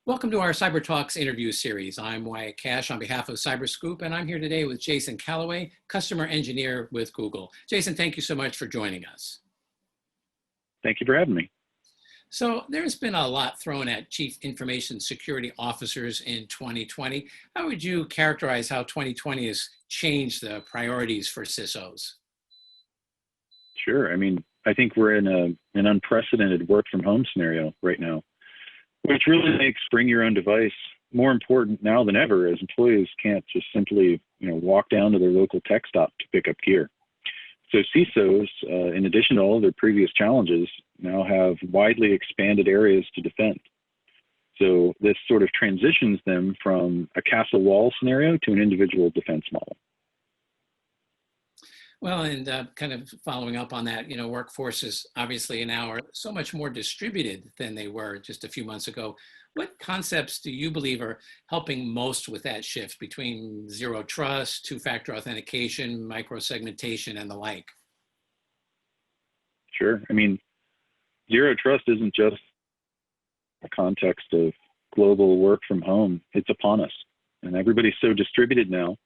Welcome to our Cybertalks interview series. I'm Wyatt Cash on behalf of CyberScoop, and I'm here today with Jason Callaway, customer engineer with Google. Jason, thank you so much for joining us. Thank you for having me. So there's been a lot thrown at chief information security officers in 2020. How would you characterize how 2020 has changed the priorities for CISOs? Sure. I think we're in an unprecedented work from home scenario right now, which really makes bring your own device more important now than ever, as employees can't just simply, walk down to their local tech stop to pick up gear. So CISOs, in addition to all of their previous challenges, now have widely expanded areas to defend. So this sort of transitions them from a castle wall scenario to an individual defense model. Well, and kind of following up on that, workforces obviously now are so much more distributed than they were just a few months ago. What concepts do you believe are helping most with that shift between zero trust, two-factor authentication, micro-segmentation, and the like? Sure. Zero trust isn't just a context of global work from home. It's upon us. And everybody's so distributed now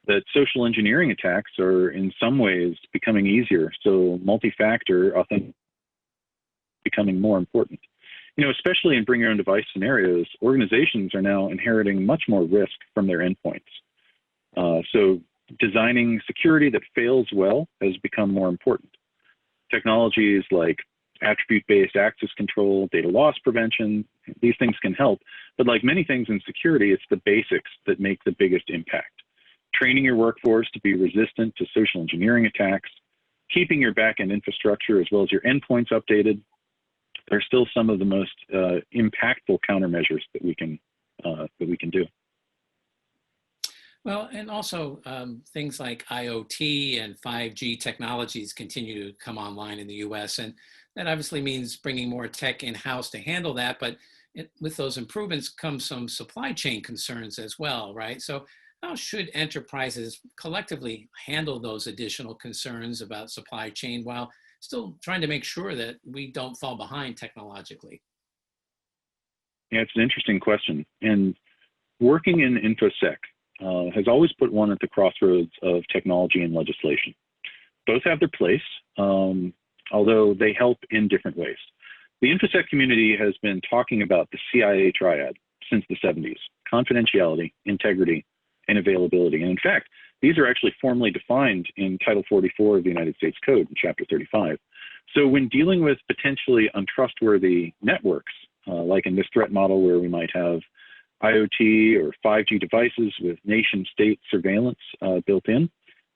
that social engineering attacks are in some ways becoming easier. So multi-factor authentication is becoming more important. Especially in bring your own device scenarios, organizations are now inheriting much more risk from their endpoints. So designing security that fails well has become more important. Technologies like attribute-based access control, data loss prevention, these things can help. But like many things in security, it's the basics that make the biggest impact. Training your workforce to be resistant to social engineering attacks, keeping your backend infrastructure as well as your endpoints updated are still some of the most impactful countermeasures that we can do. Well, and also things like IoT and 5G technologies continue to come online in the US, and that obviously means bringing more tech in-house to handle that, but with those improvements come some supply chain concerns as well, right? So how should enterprises collectively handle those additional concerns about supply chain while still trying to make sure that we don't fall behind technologically? Yeah, it's an interesting question. And working in InfoSec has always put one at the crossroads of technology and legislation. Both have their place, although they help in different ways. The InfoSec community has been talking about the CIA triad since the 70s: confidentiality, integrity, and availability. And in fact, these are actually formally defined in Title 44 of the United States Code in Chapter 35. So when dealing with potentially untrustworthy networks, like in this threat model where we might have IoT or 5G devices with nation-state surveillance built in,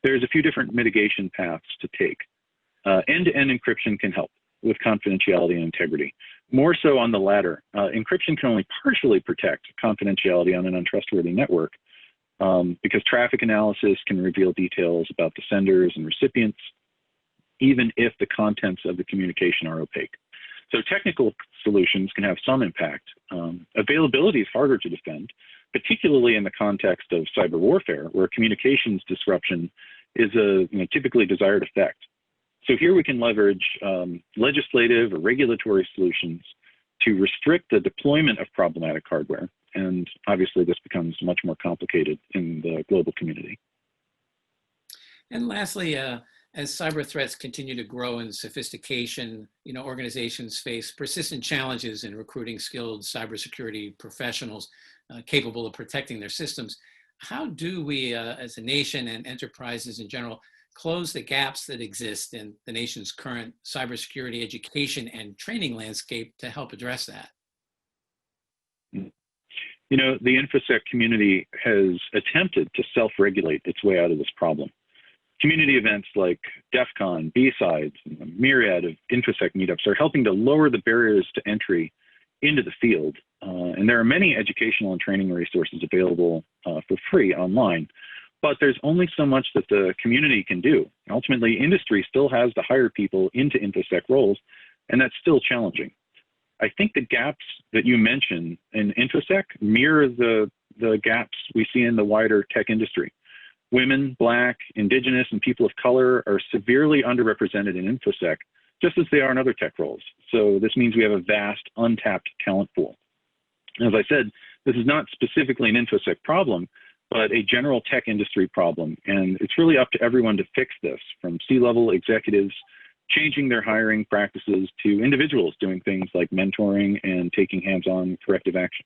there's a few different mitigation paths to take. End-to-end encryption can help with confidentiality and integrity. More so on the latter. Encryption can only partially protect confidentiality on an untrustworthy network, because traffic analysis can reveal details about the senders and recipients, even if the contents of the communication are opaque. So technical solutions can have some impact. Availability is harder to defend, particularly in the context of cyber warfare, where communications disruption is a typically desired effect. So here we can leverage legislative or regulatory solutions to restrict the deployment of problematic hardware. And obviously this becomes much more complicated in the global community. And lastly, as cyber threats continue to grow in sophistication, organizations face persistent challenges in recruiting skilled cybersecurity professionals capable of protecting their systems. How do we, as a nation and enterprises in general, close the gaps that exist in the nation's current cybersecurity education and training landscape to help address that? The InfoSec community has attempted to self-regulate its way out of this problem. Community events like DEF CON, B-Sides, and a myriad of InfoSec meetups are helping to lower the barriers to entry into the field. And there are many educational and training resources available for free online, but there's only so much that the community can do. Ultimately, industry still has to hire people into InfoSec roles, and that's still challenging. I think the gaps that you mentioned in InfoSec mirror the gaps we see in the wider tech industry. Women, Black, Indigenous, and people of color are severely underrepresented in InfoSec, just as they are in other tech roles. So this means we have a vast, untapped talent pool. As I said, this is not specifically an InfoSec problem, but a general tech industry problem. And it's really up to everyone to fix this, from C-level executives changing their hiring practices to individuals doing things like mentoring and taking hands-on corrective action.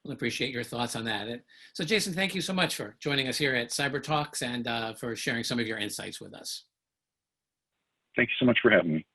We'll appreciate your thoughts on that. So Jason, thank you so much for joining us here at Cybertalks and for sharing some of your insights with us. Thank you so much for having me.